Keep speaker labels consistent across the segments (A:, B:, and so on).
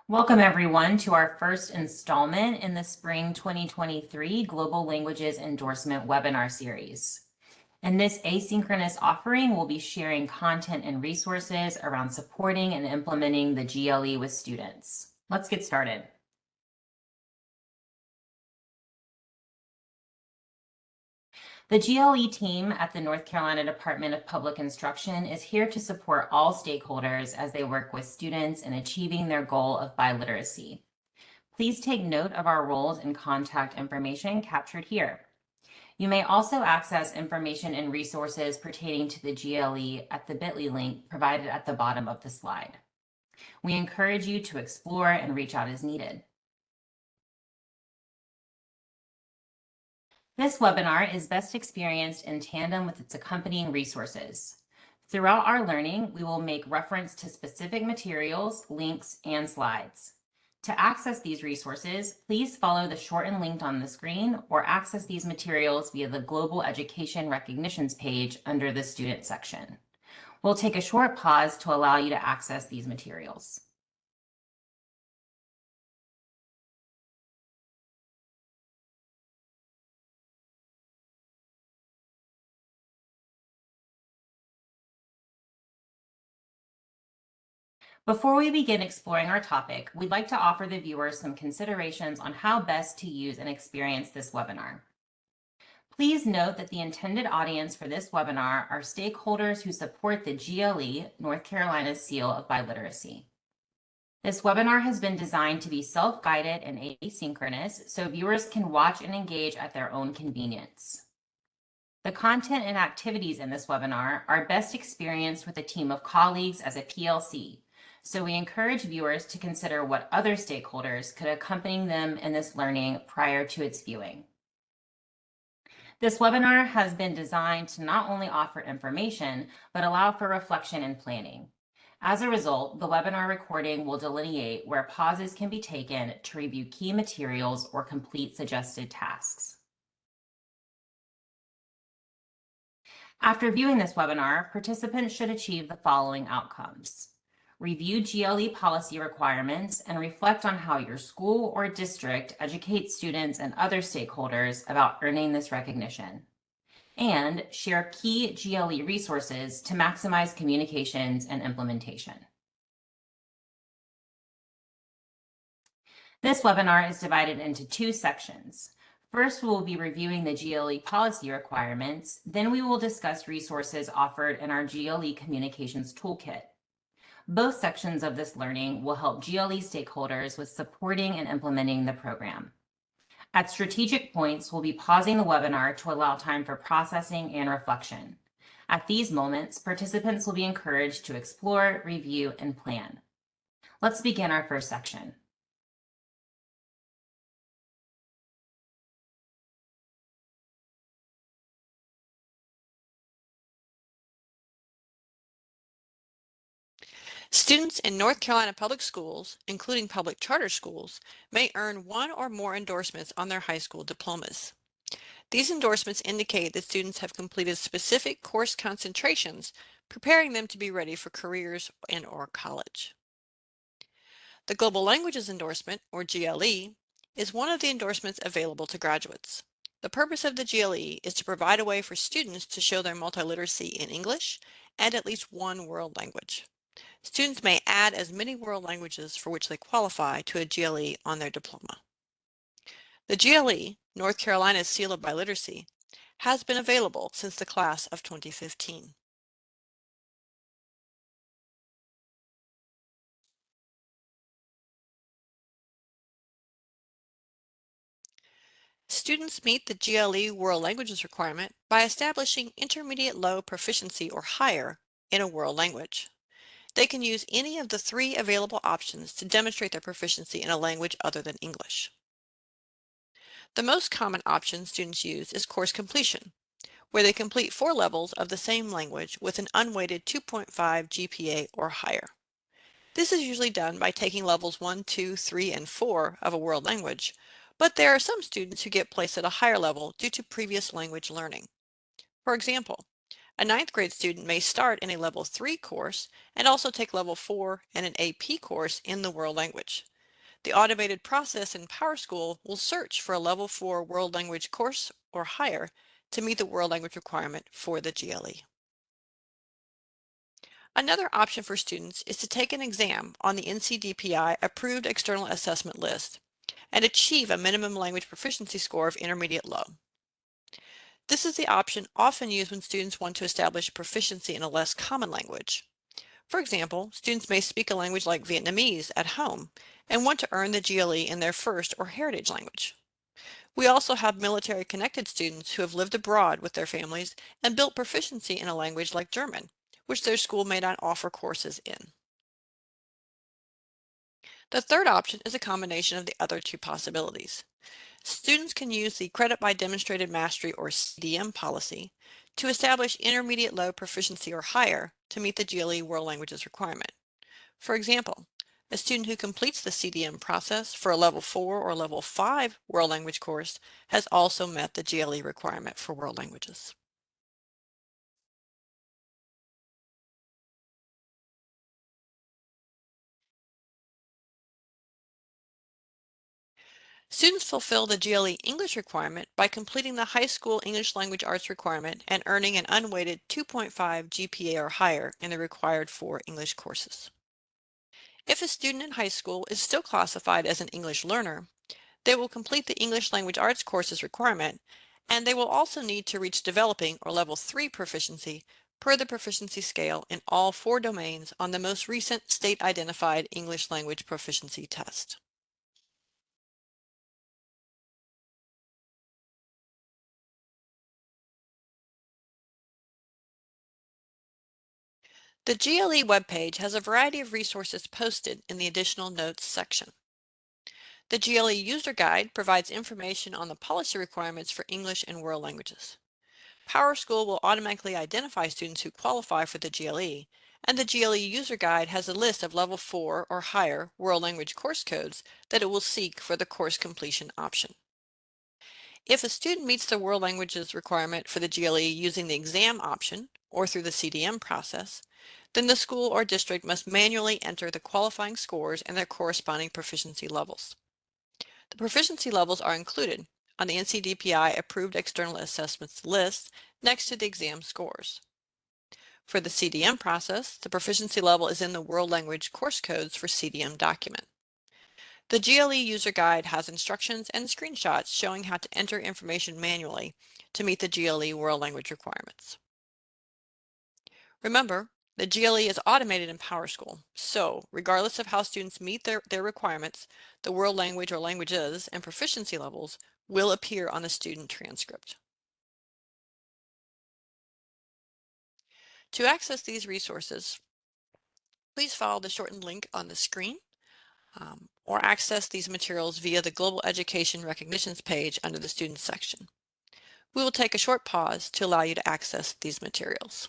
A: Welcome everyone to our first installment in the Spring 2023 Global Languages Endorsement webinar series. In this asynchronous offering, we'll be sharing content and resources around supporting and implementing the GLE with students. Let's get started. The GLE team at the North Carolina Department of Public Instruction is here to support all stakeholders as they work with students in achieving their goal of biliteracy. Please take note of our roles and contact information captured here. You may also access information and resources pertaining to the GLE at the bit.ly link provided at the bottom of the slide. We encourage you to explore and reach out as needed. This webinar is best experienced in tandem with its accompanying resources. Throughout our learning, we will make reference to specific materials, links, and slides. To access these resources, please follow the shortened link on the screen or access these materials via the Global Education Recognitions page under the Student section. We'll take a short pause to allow you to access these materials. Before we begin exploring our topic, we'd like to offer the viewers some considerations on how best to use and experience this webinar. Please note that the intended audience for this webinar are stakeholders who support the GLE, North Carolina's Seal of Biliteracy. This webinar has been designed to be self-guided and asynchronous, so viewers can watch and engage at their own convenience. The content and activities in this webinar are best experienced with a team of colleagues as a PLC, so we encourage viewers to consider what other stakeholders could accompany them in this learning prior to its viewing. This webinar has been designed to not only offer information, but allow for reflection and planning. As a result, the webinar recording will delineate where pauses can be taken to review key materials or complete suggested tasks. After viewing this webinar, participants should achieve the following outcomes. Review GLE policy requirements and reflect on how your school or district educates students and other stakeholders about earning this recognition. And share key GLE resources to maximize communications and implementation. This webinar is divided into two sections. First, we will be reviewing the GLE policy requirements. Then we will discuss resources offered in our GLE Communications Toolkit. Both sections of this learning will help GLE stakeholders with supporting and implementing the program. At strategic points, we'll be pausing the webinar to allow time for processing and reflection. At these moments, participants will be encouraged to explore, review, and plan. Let's begin our first section.
B: Students in North Carolina public schools, including public charter schools, may earn one or more endorsements on their high school diplomas. These endorsements indicate that students have completed specific course concentrations, preparing them to be ready for careers and/or college. The Global Languages Endorsement, or GLE, is one of the endorsements available to graduates. The purpose of the GLE is to provide a way for students to show their multiliteracy in English and at least one world language. Students may add as many world languages for which they qualify to a GLE on their diploma. The GLE, North Carolina's Seal of Biliteracy, has been available since the class of 2015. Students meet the GLE World Languages requirement by establishing intermediate low proficiency or higher in a world language. They can use any of the three available options to demonstrate their proficiency in a language other than English. The most common option students use is course completion, where they complete 4 levels of the same language with an unweighted 2.5 GPA or higher. This is usually done by taking levels 1, 2, 3, and 4 of a world language, but there are some students who get placed at a higher level due to previous language learning. For example, a 9th grade student may start in a level 3 course and also take level 4 and an AP course in the world language. The automated process in PowerSchool will search for a level 4 world language course or higher to meet the world language requirement for the GLE. Another option for students is to take an exam on the NCDPI approved external assessment list and achieve a minimum language proficiency score of intermediate low. This is the option often used when students want to establish proficiency in a less common language. For example, students may speak a language like Vietnamese at home and want to earn the GLE in their first or heritage language. We also have military-connected students who have lived abroad with their families and built proficiency in a language like German, which their school may not offer courses in. The third option is a combination of the other two possibilities. Students can use the Credit by Demonstrated Mastery or CDM policy to establish intermediate low proficiency or higher to meet the GLE World Languages requirement. For example, a student who completes the CDM process for a level 4 or level 5 world language course has also met the GLE requirement for world languages. Students fulfill the GLE English requirement by completing the high school English language arts requirement and earning an unweighted 2.5 GPA or higher in the required 4 English courses. If a student in high school is still classified as an English learner, they will complete the English language arts courses requirement, and they will also need to reach developing or level 3 proficiency per the proficiency scale in all 4 domains on the most recent state-identified English language proficiency test. The GLE webpage has a variety of resources posted in the additional notes section. The GLE user guide provides information on the policy requirements for English and world languages. PowerSchool will automatically identify students who qualify for the GLE, and the GLE user guide has a list of level 4 or higher world language course codes that it will seek for the course completion option. If a student meets the world languages requirement for the GLE using the exam option or through the CDM process, then the school or district must manually enter the qualifying scores and their corresponding proficiency levels. The proficiency levels are included on the NCDPI approved external assessments list next to the exam scores. For the CDM process, the proficiency level is in the world language course codes for CDM document. The GLE user guide has instructions and screenshots showing how to enter information manually to meet the GLE world language requirements. Remember, the GLE is automated in PowerSchool, so regardless of how students meet their requirements, the world language or languages and proficiency levels will appear on the student transcript. To access these resources, please follow the shortened link on the screen or access these materials via the Global Education Recognitions page under the Students section. We will take a short pause to allow you to access these materials.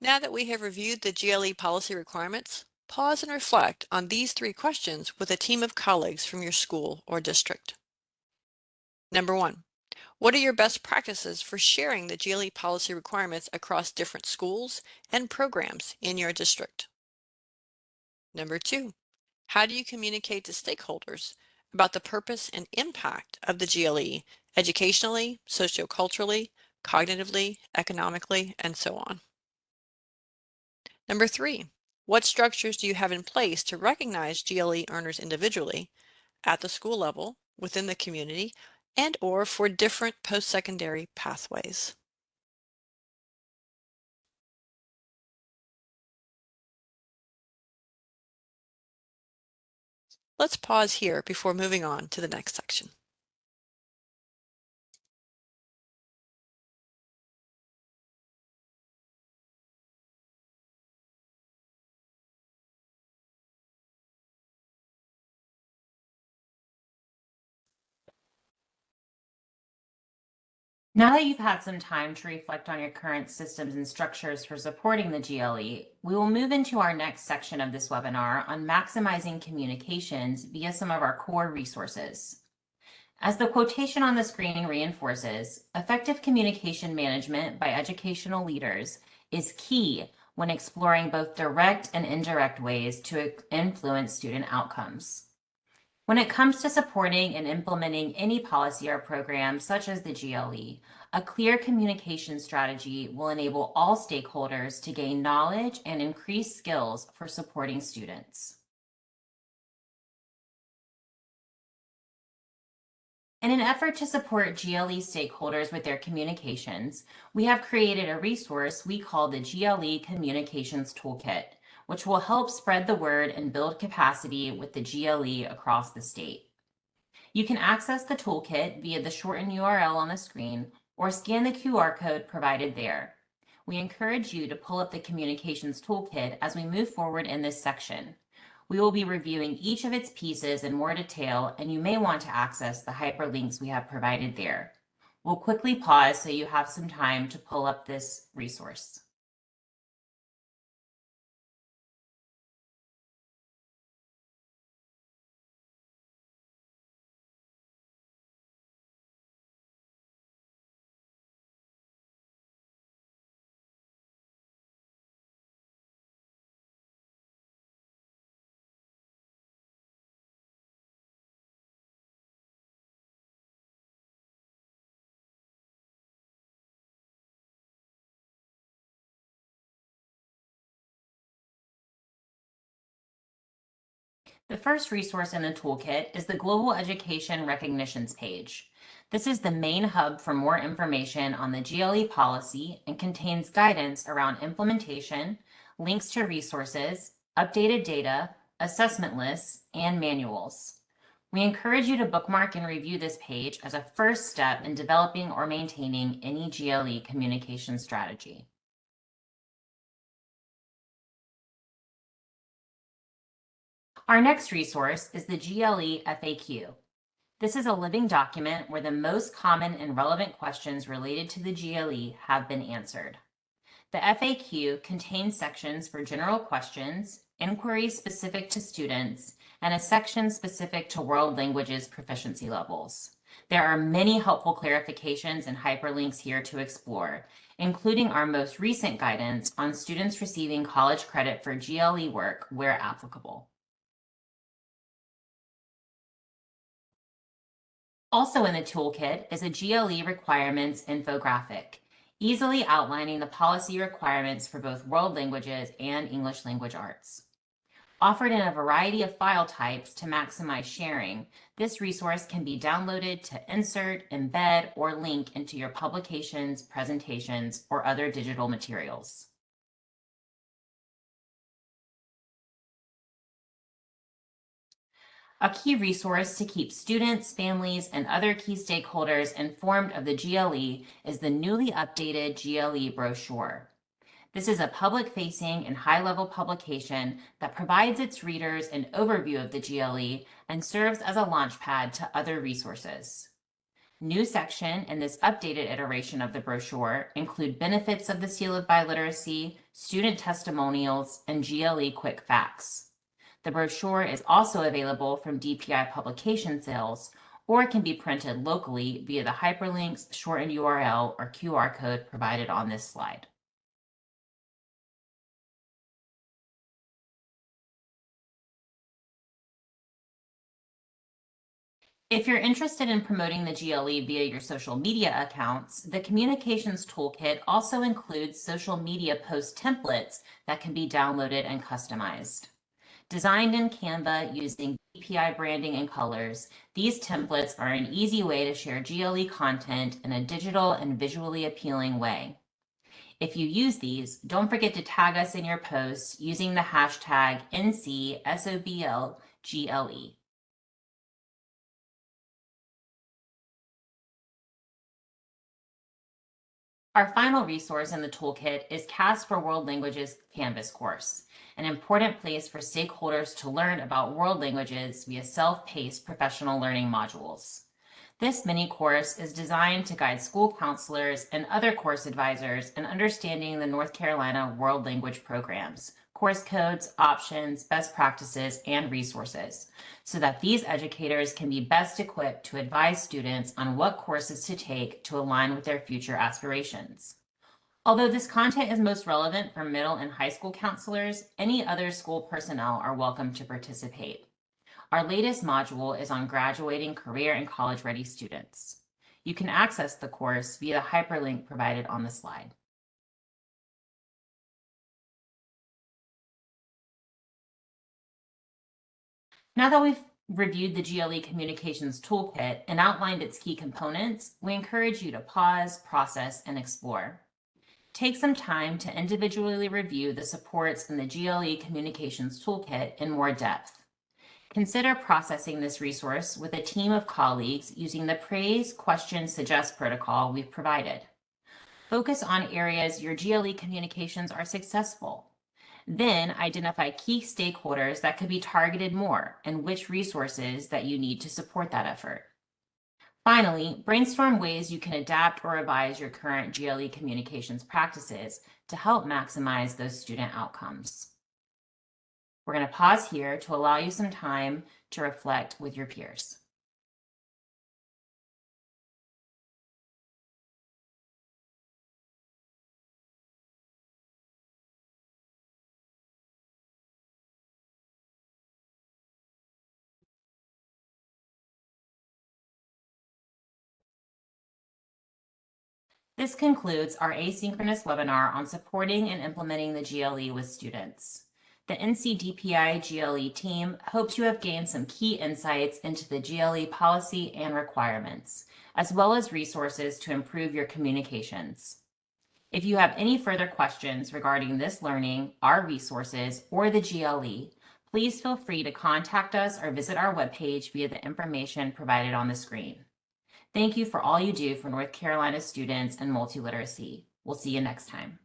B: Now that we have reviewed the GLE policy requirements, pause and reflect on these 3 questions with a team of colleagues from your school or district. Number 1, what are your best practices for sharing the GLE policy requirements across different schools and programs in your district? Number 2, how do you communicate to stakeholders about the purpose and impact of the GLE educationally, socioculturally, cognitively, economically, and so on? Number 3, what structures do you have in place to recognize GLE earners individually at the school level, within the community, and or for different post-secondary pathways? Let's pause here before moving on to the next section.
A: Now that you've had some time to reflect on your current systems and structures for supporting the GLE, we will move into our next section of this webinar on maximizing communications via some of our core resources. As the quotation on the screen reinforces, effective communication management by educational leaders is key when exploring both direct and indirect ways to influence student outcomes. When it comes to supporting and implementing any policy or program such as the GLE, a clear communication strategy will enable all stakeholders to gain knowledge and increase skills for supporting students. In an effort to support GLE stakeholders with their communications, we have created a resource we call the GLE Communications Toolkit, which will help spread the word and build capacity with the GLE across the state. You can access the toolkit via the shortened URL on the screen or scan the QR code provided there. We encourage you to pull up the Communications Toolkit as we move forward in this section. We will be reviewing each of its pieces in more detail, and you may want to access the hyperlinks we have provided there. We'll quickly pause so you have some time to pull up this resource. The first resource in the toolkit is the Global Education Recognitions page. This is the main hub for more information on the GLE policy and contains guidance around implementation, links to resources, updated data, assessment lists, and manuals. We encourage you to bookmark and review this page as a first step in developing or maintaining any GLE communication strategy. Our next resource is the GLE FAQ. This is a living document where the most common and relevant questions related to the GLE have been answered. The FAQ contains sections for general questions, inquiries specific to students, and a section specific to world languages proficiency levels. There are many helpful clarifications and hyperlinks here to explore, including our most recent guidance on students receiving college credit for GLE work where applicable. Also in the toolkit is a GLE requirements infographic, easily outlining the policy requirements for both world languages and English language arts. Offered in a variety of file types to maximize sharing, this resource can be downloaded to insert, embed, or link into your publications, presentations, or other digital materials. A key resource to keep students, families, and other key stakeholders informed of the GLE is the newly updated GLE brochure. This is a public-facing and high-level publication that provides its readers an overview of the GLE and serves as a launchpad to other resources. New section in this updated iteration of the brochure include benefits of the Seal of Biliteracy, student testimonials, and GLE quick facts. The brochure is also available from DPI publication sales, or it can be printed locally via the hyperlinks, shortened URL, or QR code provided on this slide. If you're interested in promoting the GLE via your social media accounts, the Communications Toolkit also includes social media post templates that can be downloaded and customized. Designed in Canva using DPI branding and colors, these templates are an easy way to share GLE content in a digital and visually appealing way. If you use these, don't forget to tag us in your posts using the hashtag NCSOBLGLE. Our final resource in the toolkit is CAS for World Languages Canvas course, an important place for stakeholders to learn about world languages via self-paced professional learning modules. This mini course is designed to guide school counselors and other course advisors in understanding the North Carolina World Language programs, course codes, options, best practices, and resources, so that these educators can be best equipped to advise students on what courses to take to align with their future aspirations. Although this content is most relevant for middle and high school counselors, any other school personnel are welcome to participate. Our latest module is on graduating career and college-ready students. You can access the course via the hyperlink provided on the slide. Now that we've reviewed the GLE Communications Toolkit and outlined its key components, we encourage you to pause, process, and explore. Take some time to individually review the supports in the GLE Communications Toolkit in more depth. Consider processing this resource with a team of colleagues using the Praise, Question, Suggest protocol we've provided. Focus on areas your GLE communications are successful. Then identify key stakeholders that could be targeted more and which resources that you need to support that effort. Finally, brainstorm ways you can adapt or revise your current GLE communications practices to help maximize those student outcomes. We're going to pause here to allow you some time to reflect with your peers. This concludes our asynchronous webinar on supporting and implementing the GLE with students. The NCDPI GLE team hopes you have gained some key insights into the GLE policy and requirements, as well as resources to improve your communications. If you have any further questions regarding this learning, our resources, or the GLE, please feel free to contact us or visit our webpage via the information provided on the screen. Thank you for all you do for North Carolina students and multiliteracy. We'll see you next time.